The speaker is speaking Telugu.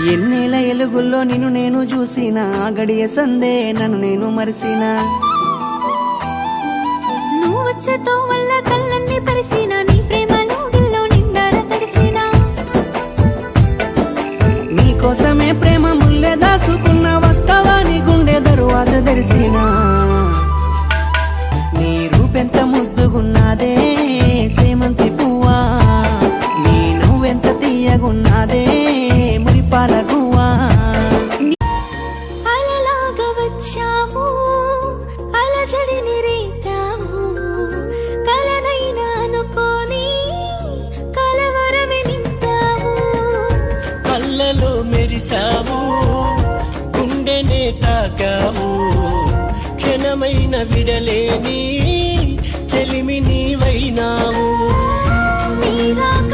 ఎన్నేల ఎలుగుల్లో నిన్ను నేను చూసిన గడియ సందే నన్ను నేను మరిసిన నువ్వు వచ్చేతో వల్ల కళ్ళన్ని పరిసిన నీ ప్రేమ లోగిల్లో నిండార తడిసిన నీకోసమే ప్రేమ ముల్లె దాసుకున్న వస్తావా నీ గుండె దరువాత తెరిసిన నీ రూపెంత ముద్దుగున్నాదే సేమంతి పువ్వా నీ నువ్వెంత తీయగున్నాదే మురిపాల గువ్వా అలలాగా వచ్చావు అలజడిని రేతావు కలనైనా అనుకోని కలవరమే నింపావు కళ్ళలో మెరిసావు గుండెనే తాకావు క్షణమైన విడలేని చెలిమి నీవైనావు నీరాక